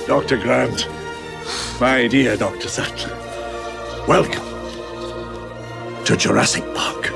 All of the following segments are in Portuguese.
Dr. Grant, my dear Dr. Sattler, welcome to Jurassic Park.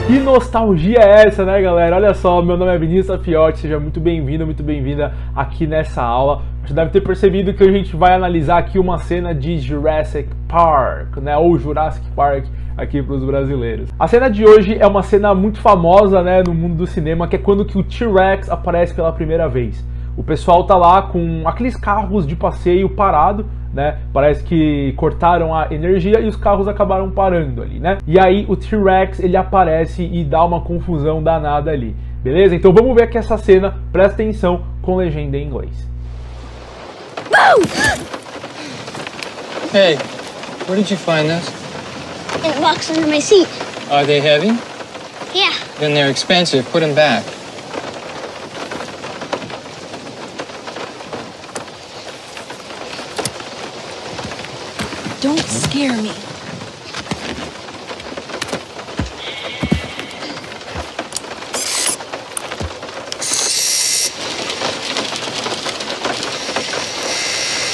Que nostalgia é essa, né, galera? Olha só, meu nome é Vinícius Fiotti, seja muito bem-vindo, muito bem-vinda aqui nessa aula. Você deve ter percebido que hoje a gente vai analisar aqui uma cena de Jurassic Park, né, ou Jurassic Park aqui para os brasileiros. A cena de hoje é uma cena muito famosa, né, no mundo do cinema, que é quando que o T-Rex aparece pela primeira vez. O pessoal tá lá com aqueles carros de passeio parado, né? Parece que cortaram a energia e os carros acabaram parando ali, né? E aí o T-Rex ele aparece e dá uma confusão danada ali, beleza? Então vamos ver aqui essa cena, presta atenção com legenda em inglês. Hey, where did you find this? In a box under my seat. Are they heavy? Yeah. Then they're expensive. Put them back. Don't scare me.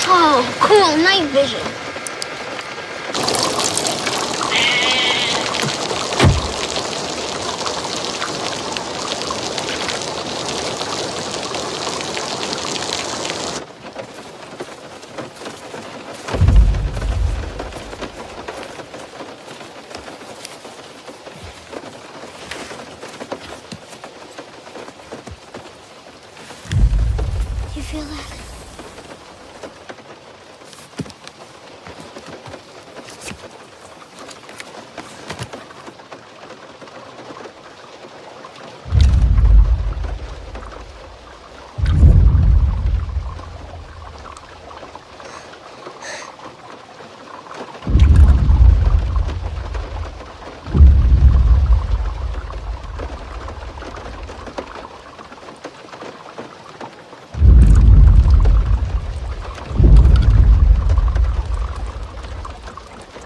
Oh, cool, night vision. You feel that?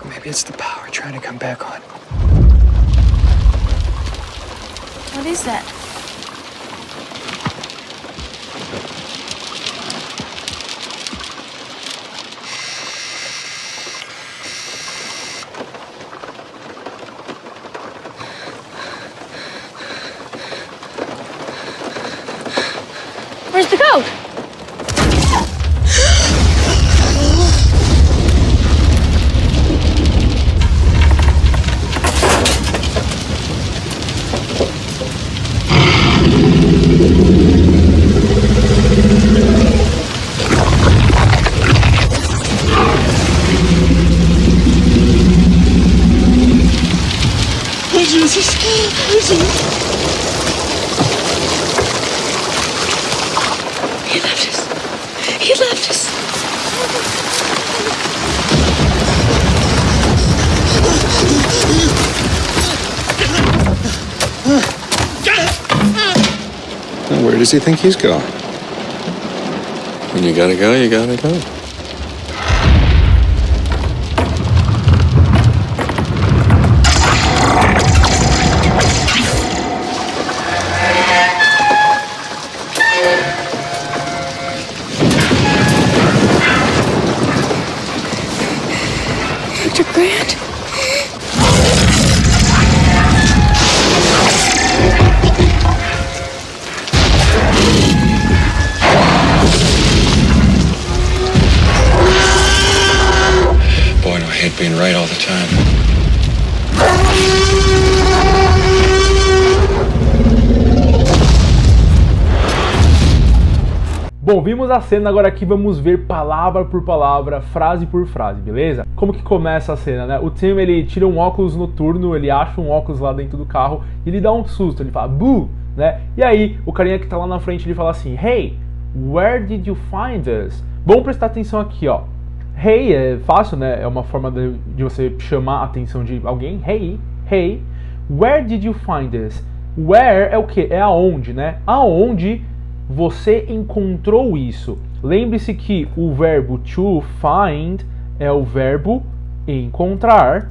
Maybe it's the power trying to come back on. What is that? Where's the code? He left us. He left us. Now, where does he think he's going? When you gotta go, you gotta go. Dr. Grant? Boy, no, I hate being right all the time. Bom, vimos a cena, agora aqui vamos ver palavra por palavra, frase por frase, beleza? Como que começa a cena, né? O Tim, ele tira um óculos noturno, ele acha um óculos lá dentro do carro e ele dá um susto, ele fala, boo, né? E aí, o carinha que tá lá na frente, ele fala assim, hey, where did you find this? Bom prestar atenção aqui, ó. Hey é fácil, né? É uma forma de você chamar a atenção de alguém. Hey, hey, where did you find this? Where é o que? É aonde, né? Aonde você encontrou isso? Lembre-se que o verbo to find é o verbo encontrar,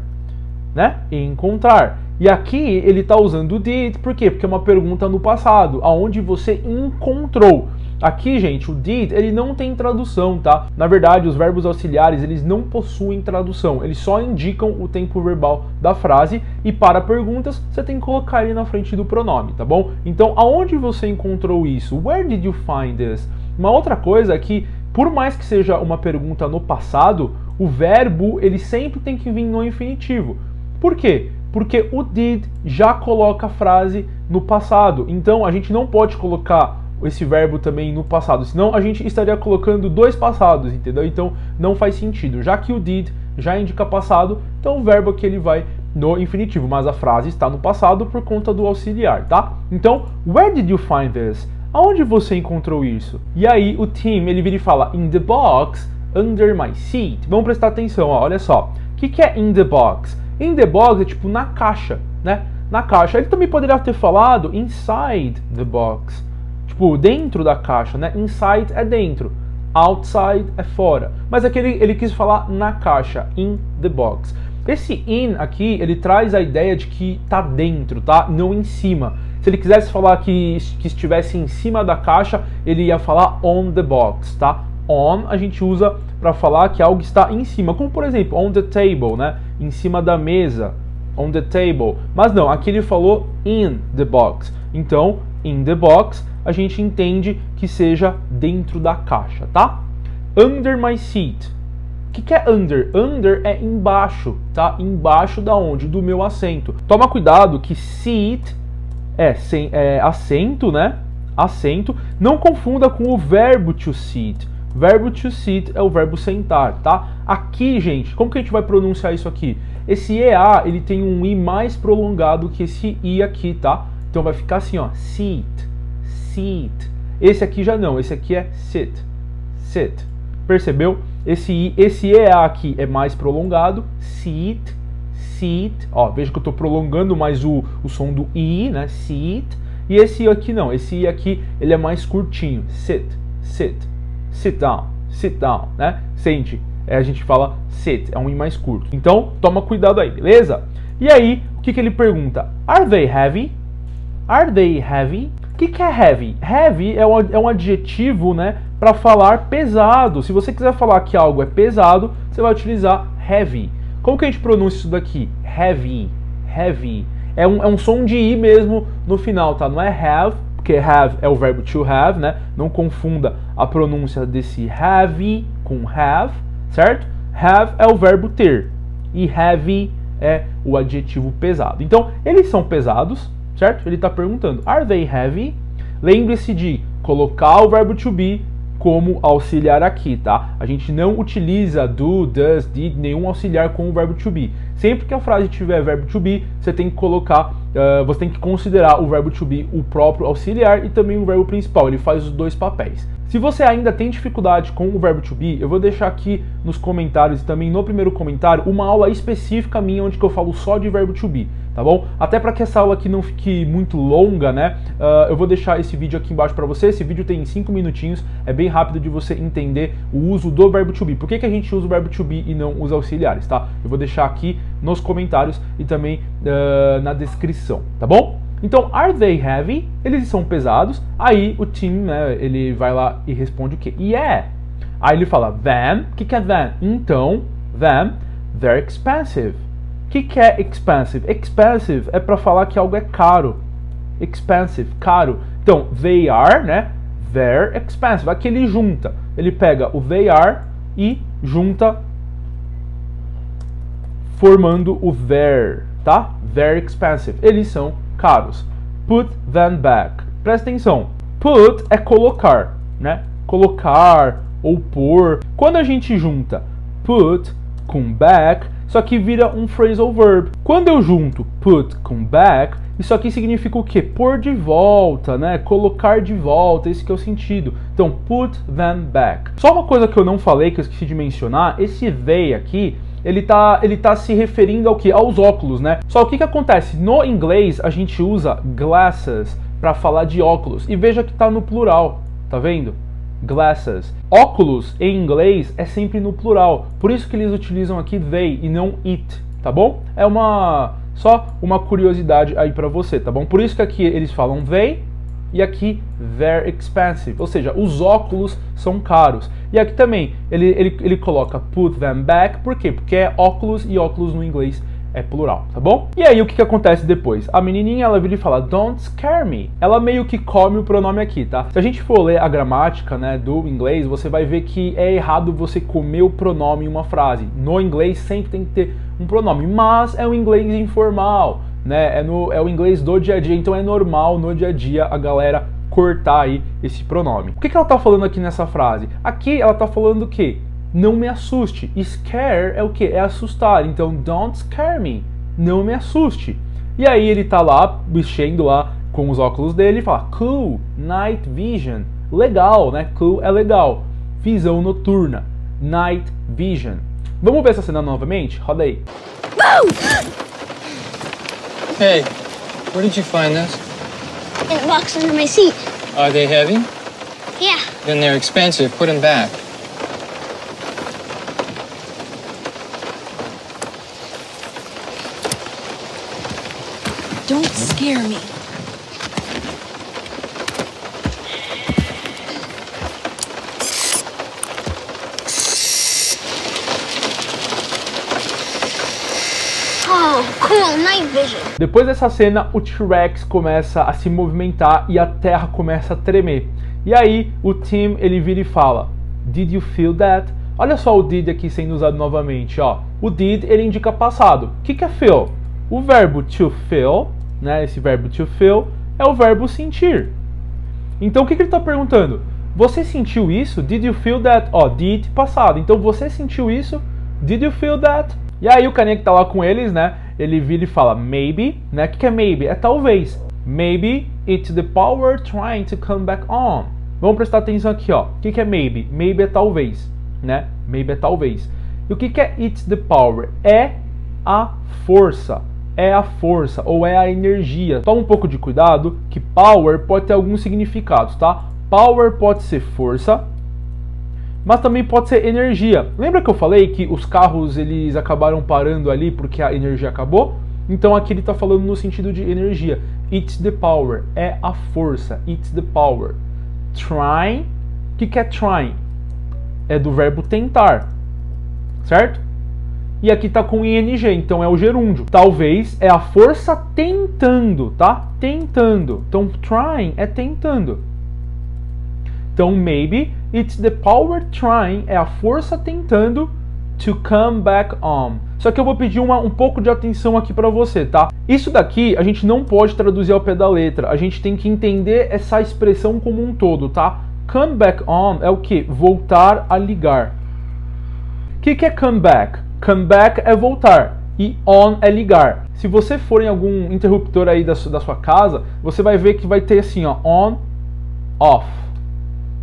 né? Encontrar. E aqui ele está usando o did, por quê? Porque é uma pergunta no passado, aonde você encontrou. Aqui, gente, o did, ele não tem tradução, tá? Na verdade, os verbos auxiliares, eles não possuem tradução, eles só indicam o tempo verbal da frase e para perguntas, você tem que colocar ele na frente do pronome, tá bom? Então, aonde você encontrou isso? Where did you find this? Uma outra coisa é que, por mais que seja uma pergunta no passado, o verbo, ele sempre tem que vir no infinitivo. Por quê? Porque o did já coloca a frase no passado, então a gente não pode colocar esse verbo também no passado, senão a gente estaria colocando dois passados, entendeu? Então não faz sentido, já que o did já indica passado, então o verbo aqui ele vai no infinitivo, mas a frase está no passado por conta do auxiliar, tá? Então, where did you find this? Aonde você encontrou isso? E aí o Tim, ele vira e fala, in the box, under my seat. Vamos prestar atenção, ó, olha só. O que é in the box? In the box é tipo na caixa, né? Na caixa. Ele também poderia ter falado inside the box. Tipo, dentro da caixa, né? Inside é dentro, outside é fora. Mas aqui ele quis falar na caixa, in the box. Esse in aqui, ele traz a ideia de que tá dentro, tá? Não em cima. Se ele quisesse falar que estivesse em cima da caixa, ele ia falar on the box, tá? On a gente usa para falar que algo está em cima, como por exemplo, on the table, né? Em cima da mesa, on the table. Mas não, aqui ele falou in the box. Então, in the box, a gente entende que seja dentro da caixa, tá? Under my seat. O que é under? Under é embaixo, tá? Embaixo da onde? Do meu assento. Toma cuidado que seat é assento, né? Assento. Não confunda com o verbo to sit. Verbo to sit é o verbo sentar, tá? Aqui, gente, como que a gente vai pronunciar isso aqui? Esse EA, ele tem um I mais prolongado que esse I aqui, tá? Então vai ficar assim, ó, seat, seat. Esse aqui já não, esse aqui é sit, sit. Percebeu? Esse EA aqui é mais prolongado, seat, seat. Ó, veja que eu tô prolongando mais o som do I, né? Seat. E esse I aqui não, esse I aqui, ele é mais curtinho, sit, sit. Sit down, né? Sente. A gente fala sit, é um I mais curto. Então, toma cuidado aí, beleza? E aí, o que ele pergunta? Are they heavy? Are they heavy? O que é heavy? Heavy é um adjetivo, né? Para falar pesado. Se você quiser falar que algo é pesado, você vai utilizar heavy. Como que a gente pronuncia isso daqui? Heavy, heavy. É um som de I mesmo no final, tá? Não é have, porque have é o verbo to have, né? Não confunda a pronúncia desse heavy com have, certo? Have é o verbo ter e heavy é o adjetivo pesado. Então, eles são pesados, certo? Ele está perguntando, are they heavy? Lembre-se de colocar o verbo to be como auxiliar aqui, tá? A gente não utiliza do, does, did, nenhum auxiliar com o verbo to be. Sempre que a frase tiver verbo to be, você tem que colocar, você tem que considerar o verbo to be o próprio auxiliar e também o verbo principal. Ele faz os dois papéis. Se você ainda tem dificuldade com o verbo to be, eu vou deixar aqui nos comentários e também no primeiro comentário uma aula específica minha onde que eu falo só de verbo to be, tá bom? Até para que essa aula aqui não fique muito longa, né? Eu vou deixar esse vídeo aqui embaixo para você. Esse vídeo tem 5 minutinhos, é bem rápido de você entender o uso do verbo to be. Por que a gente usa o verbo to be e não os auxiliares, tá? Eu vou deixar aqui nos comentários e também na descrição, tá bom? Então, are they heavy? Eles são pesados. Aí o Tim, né, ele vai lá e responde o quê? Yeah. Aí ele fala, then, o que é then? Então, then, they're expensive. O que é expensive? Expensive é para falar que algo é caro. Expensive, caro. Então, they are, né, they're expensive. Aqui ele junta. Ele pega o they are e junta formando o their, tá? They're expensive. Eles são caros. Put them back. Presta atenção. Put é colocar, né? Colocar ou pôr. Quando a gente junta put com back, isso aqui vira um phrasal verb. Quando eu junto put com back, isso aqui significa o quê? Pôr de volta, né? Colocar de volta, esse que é o sentido. Então, put them back. Só uma coisa que eu não falei, que eu esqueci de mencionar, esse they aqui, ele tá se referindo ao que? Aos óculos, né? Só o que acontece? No inglês, a gente usa glasses para falar de óculos. E veja que tá no plural, tá vendo? Glasses. Óculos, em inglês, é sempre no plural. Por isso que eles utilizam aqui they e não it, tá bom? É uma Só uma curiosidade aí pra você, tá bom? Por isso que aqui eles falam they e aqui very expensive, ou seja, os óculos são caros. E aqui também ele coloca put them back, por quê? Porque é óculos e óculos no inglês é plural, tá bom? E aí o que acontece depois? A menininha ela vira e fala don't scare me. Ela meio que come o pronome aqui, tá? Se a gente for ler a gramática, né, do inglês, você vai ver que é errado você comer o pronome em uma frase. No inglês sempre tem que ter um pronome, mas é um inglês informal, né? É o inglês do dia a dia, então é normal no dia a dia a galera cortar aí esse pronome. O que ela tá falando aqui nessa frase? Aqui ela tá falando o quê? Não me assuste. Scare é o que? É assustar. Então, don't scare me. Não me assuste. E aí ele tá lá, mexendo lá com os óculos dele e fala, cool, night vision. Legal, né? Cool é legal. Visão noturna. Night vision. Vamos ver essa cena novamente? Roda aí. Hey, where did you find this? In a box under my seat. Are they heavy? Yeah. Then they're expensive. Put them back. Don't scare me. Oh, cool, night vision. Depois dessa cena, o T-Rex começa a se movimentar e a terra começa a tremer. E aí, o Tim, ele vira e fala, did you feel that? Olha só o did aqui sendo usado novamente, ó. O did, ele indica passado. O que é feel? O verbo to feel, né, esse verbo to feel, é o verbo sentir. Então, o que ele está perguntando? Você sentiu isso? Did you feel that? Ó, did, passado. Então, você sentiu isso? Did you feel that? E aí, o carinha que tá lá com eles, né, ele vira e fala, maybe, né, o que é maybe? É talvez. Maybe it's the power trying to come back on. Vamos prestar atenção aqui, ó. O que é maybe? Maybe é talvez, né? Maybe é talvez. E o que é it's the power? É a força. É a força ou é a energia. Toma um pouco de cuidado que power pode ter alguns significados, tá? Power pode ser força, mas também pode ser energia. Lembra que eu falei que os carros eles acabaram parando ali porque a energia acabou? Então aqui ele está falando no sentido de energia. It's the power, é a força. It's the power. Trying, o que é trying? É do verbo tentar, certo? E aqui tá com ing, então é o gerúndio. Talvez é a força tentando, tá? Tentando. Então trying é tentando. Então maybe it's the power trying, é a força tentando to come back on. Só que eu vou pedir um pouco de atenção aqui para você, tá? Isso daqui a gente não pode traduzir ao pé da letra. A gente tem que entender essa expressão como um todo, tá? Come back on é o que? Voltar a ligar. O que é come back? Come back é voltar e on é ligar. Se você for em algum interruptor aí da sua casa, você vai ver que vai ter assim, ó, on, off,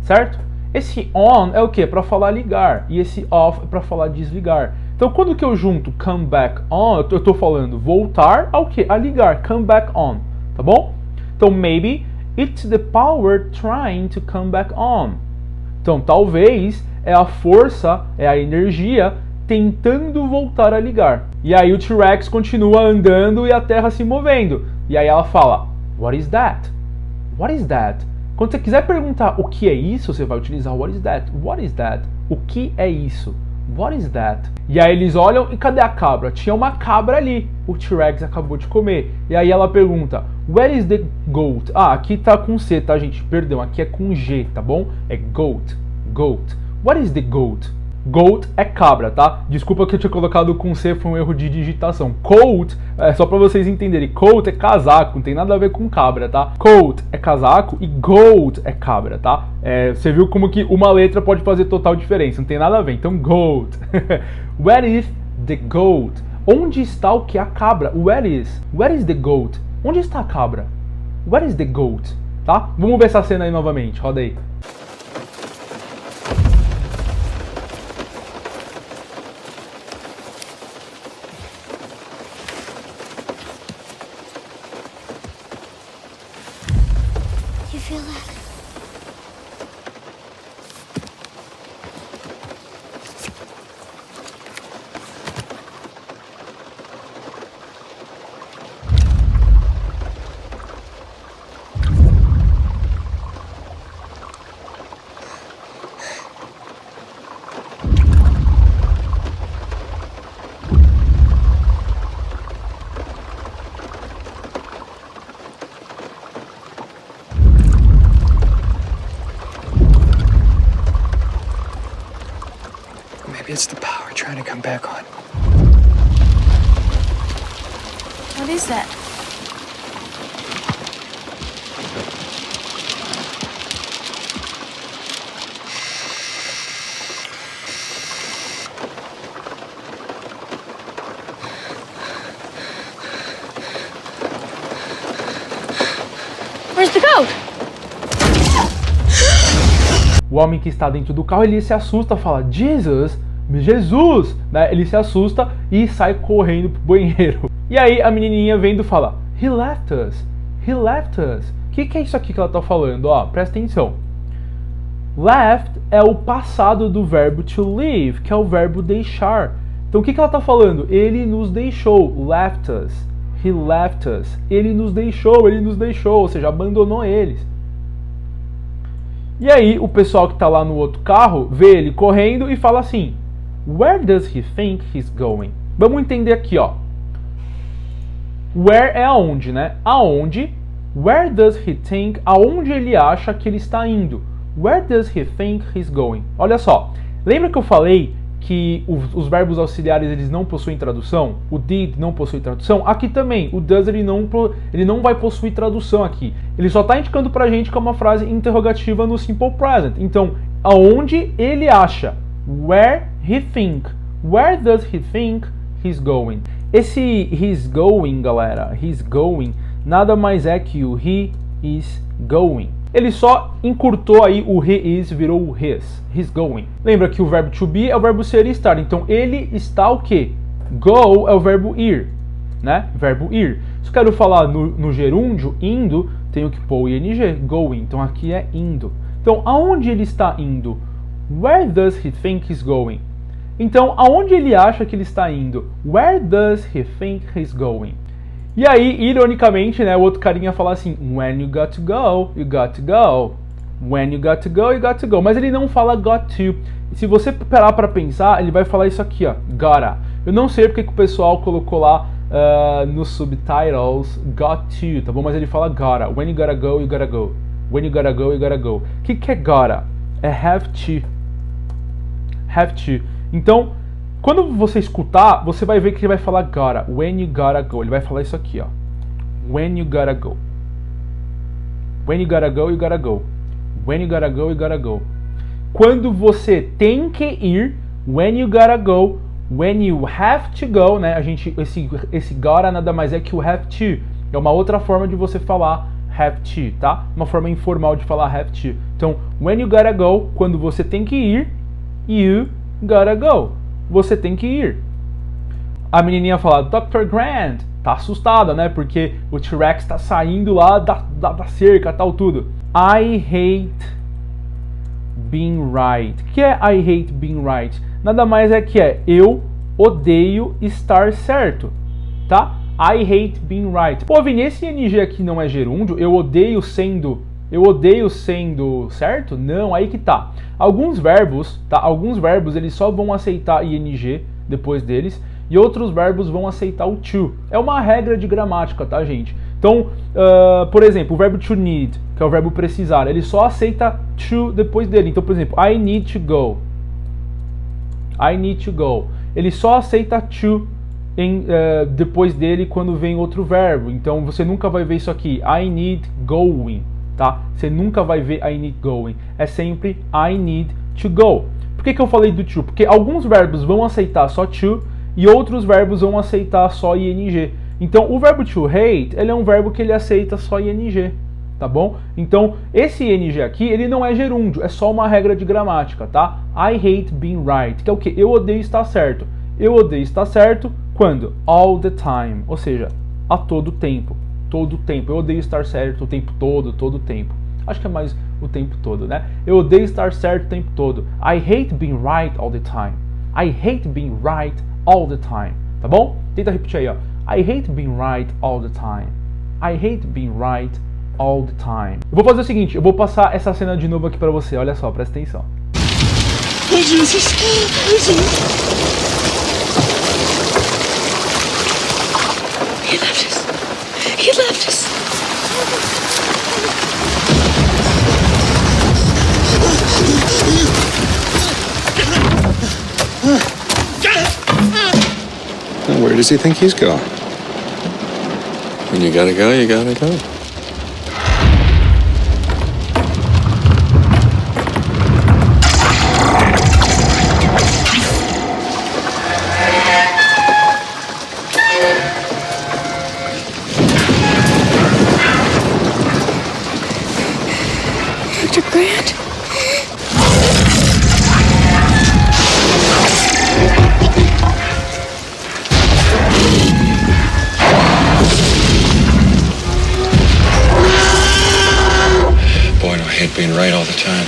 certo? Esse on é o que? Para falar ligar e esse off é para falar desligar. Então quando que eu junto come back on, eu tô falando voltar ao que? A ligar, come back on, tá bom? Então maybe it's the power trying to come back on. Então talvez é a força, é a energia tentando voltar a ligar. E aí o T-Rex continua andando e a terra se movendo. E aí ela fala, what is that? What is that? Quando você quiser perguntar o que é isso, você vai utilizar what is that? What is that? O que é isso? What is that? E aí eles olham e cadê a cabra? Tinha uma cabra ali. O T-Rex acabou de comer. E aí ela pergunta, where is the goat? Ah, aqui tá com C, tá, gente? Perdão, aqui é com G, tá bom? É goat. Goat. What is the goat? Goat é cabra, tá? Desculpa que eu tinha colocado com C, foi um erro de digitação. Coat, só pra vocês entenderem, coat é casaco, não tem nada a ver com cabra, tá? Coat é casaco e goat é cabra, tá? Você viu como que uma letra pode fazer total diferença, não tem nada a ver. Então, goat. Where is the goat? Onde está o que? A cabra. Where is the goat? Onde está a cabra? Where is the goat? Tá? Vamos ver essa cena aí novamente, roda aí. You feel that? It's the power trying to come back on. What is that? Where's the code? O homem que está dentro do carro, ele se assusta, fala, Jesus, né? Ele se assusta e sai correndo pro banheiro. E aí a menininha vendo fala, He left us. O que é isso aqui que ela tá falando? Ó, presta atenção. Left é o passado do verbo to leave, que é o verbo deixar. Então o que ela tá falando? Ele nos deixou, left us. He left us. Ele nos deixou, ou seja, abandonou eles. E aí o pessoal que tá lá no outro carro vê ele correndo e fala assim, Where does he think he's going? Vamos entender aqui, ó. Where é aonde, né? Aonde. Where does he think? Aonde ele acha que ele está indo? Where does he think he's going? Olha só. Lembra que eu falei que os verbos auxiliares eles não possuem tradução? O did não possui tradução? Aqui também. O does ele não vai possuir tradução aqui. Ele só está indicando pra gente que é uma frase interrogativa no simple present. Então, aonde ele acha? Where he think. Where does he think he's going? Esse he's going, galera, he's going, nada mais é que o he is going. Ele só encurtou aí o he is, virou o he's going. Lembra que o verbo to be é o verbo ser e estar, então ele está o quê? Go é o verbo ir, né? Verbo ir. Se eu quero falar no gerúndio, indo, tenho que pôr o ing, going, então aqui é indo. Então, aonde ele está indo? Where does he think he's going? Então, aonde ele acha que ele está indo? Where does he think he's going? E aí, ironicamente, né, o outro carinha fala assim, when you got to go, you got to go. When you got to go, you got to go. Mas ele não fala got to. Se você parar pra pensar, ele vai falar isso aqui, ó, gotta. Eu não sei porque que o pessoal colocou lá nos subtitles got to, tá bom? Mas ele fala gotta. When you gotta go, you gotta go. When you gotta go, you gotta go. O que é gotta? É have to. Have to. Então, quando você escutar, você vai ver que ele vai falar gotta. When you gotta go. Ele vai falar isso aqui, ó. When you gotta go. When you gotta go, you gotta go. When you gotta go, you gotta go. Quando você tem que ir, when you gotta go. When you have to go, né? Esse gotta nada mais é que o have to. É uma outra forma de você falar have to, tá? Uma forma informal de falar have to. Então, when you gotta go, quando você tem que ir, you gotta go. Você tem que ir. A menininha fala, Dr. Grant, tá assustada, né? Porque o T-Rex tá saindo lá da cerca, tal, tudo. I hate being right. O que é I hate being right? Nada mais é que eu odeio estar certo, tá? I hate being right. Pô, Vini, esse ing aqui não é gerúndio? Eu odeio sendo certo? Não, aí que tá. Alguns verbos, tá? Alguns verbos eles só vão aceitar ing depois deles e outros verbos vão aceitar o to. É uma regra de gramática, tá, gente? Então, por exemplo, o verbo to need, que é o verbo precisar, ele só aceita to depois dele. Então, por exemplo, I need to go. I need to go. Ele só aceita to depois dele quando vem outro verbo. Então, você nunca vai ver isso aqui. I need going. Tá? Você nunca vai ver I need going. É sempre I need to go. Por que eu falei do to? Porque alguns verbos vão aceitar só to e outros verbos vão aceitar só ing. Então, o verbo to hate, ele é um verbo que ele aceita só ing. Tá bom? Então, esse ing aqui, ele não é gerúndio. É só uma regra de gramática, tá? I hate being right. Que é o quê? Eu odeio estar certo. Eu odeio estar certo quando? All the time. Ou seja, a todo tempo. Todo o tempo. Eu odeio estar certo o tempo todo, todo o tempo. Acho que é mais o tempo todo, né? Eu odeio estar certo o tempo todo. I hate being right all the time. I hate being right all the time. Tá bom? Tenta repetir aí, ó. I hate being right all the time. I hate being right all the time. Eu vou fazer o seguinte, eu vou passar essa cena de novo aqui pra você. Olha só, presta atenção. Oh, Jesus. He left us. He left us. Now, where does he think he's going? When you gotta go, you gotta go. Dr. Grant? Boy, do I hate being right all the time.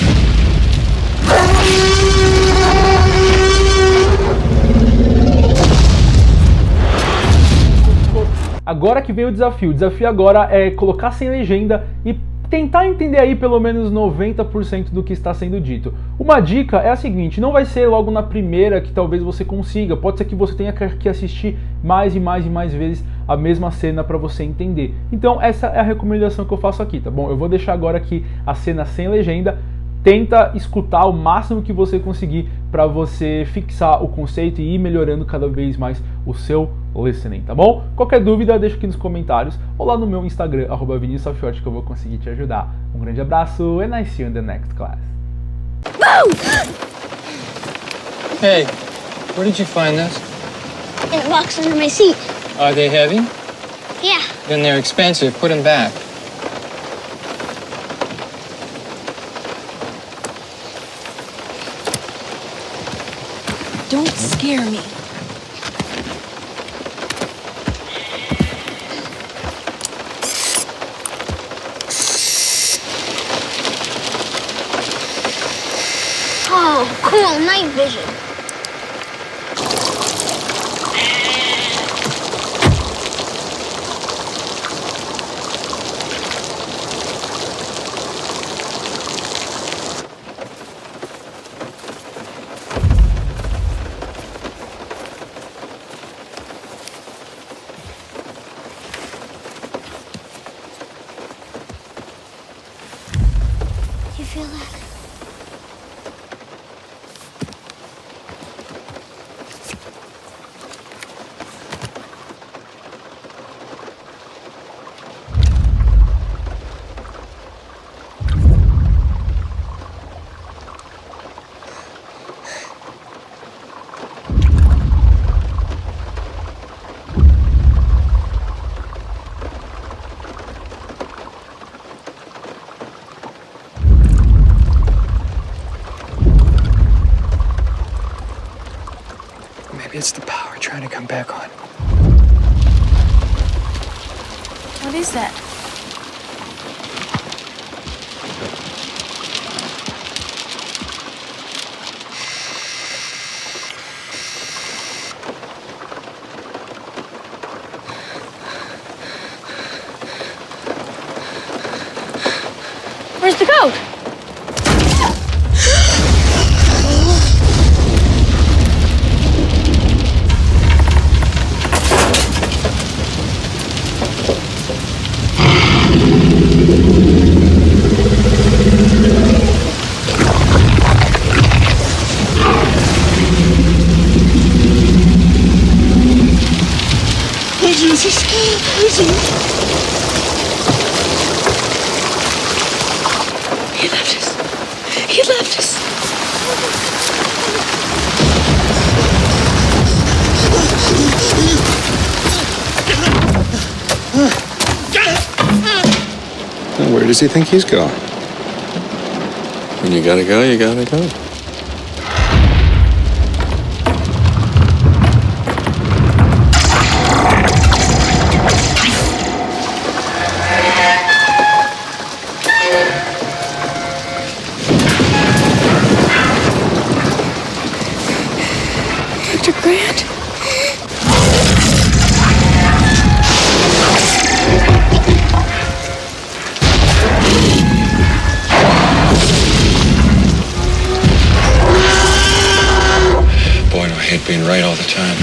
Agora que vem o desafio. O desafio agora é colocar sem legenda e tentar entender aí pelo menos 90% do que está sendo dito. Uma dica é a seguinte, não vai ser logo na primeira que talvez você consiga, pode ser que você tenha que assistir mais e mais e mais vezes a mesma cena para você entender. Então essa é a recomendação que eu faço aqui, tá bom? Eu vou deixar agora aqui a cena sem legenda, tenta escutar o máximo que você conseguir para você fixar o conceito e ir melhorando cada vez mais o seu listening, tá bom? Qualquer dúvida, deixa aqui nos comentários ou lá no meu Instagram, @ViniciusSalfiotti, que eu vou conseguir te ajudar. Um grande abraço and I see you in the next class. Hey, where did you find this? In a box under my seat. Are they heavy? Yeah. Then they're expensive. Put them back. Don't scare me. Oh, cool. Night vision. You feel that? Maybe it's the power trying to come back on. What is that? Where's the code? He left us. He left us. Now, where does he think he's going? When you gotta go, you gotta go. Dr. Grant? Boy, do I hate being right all the time.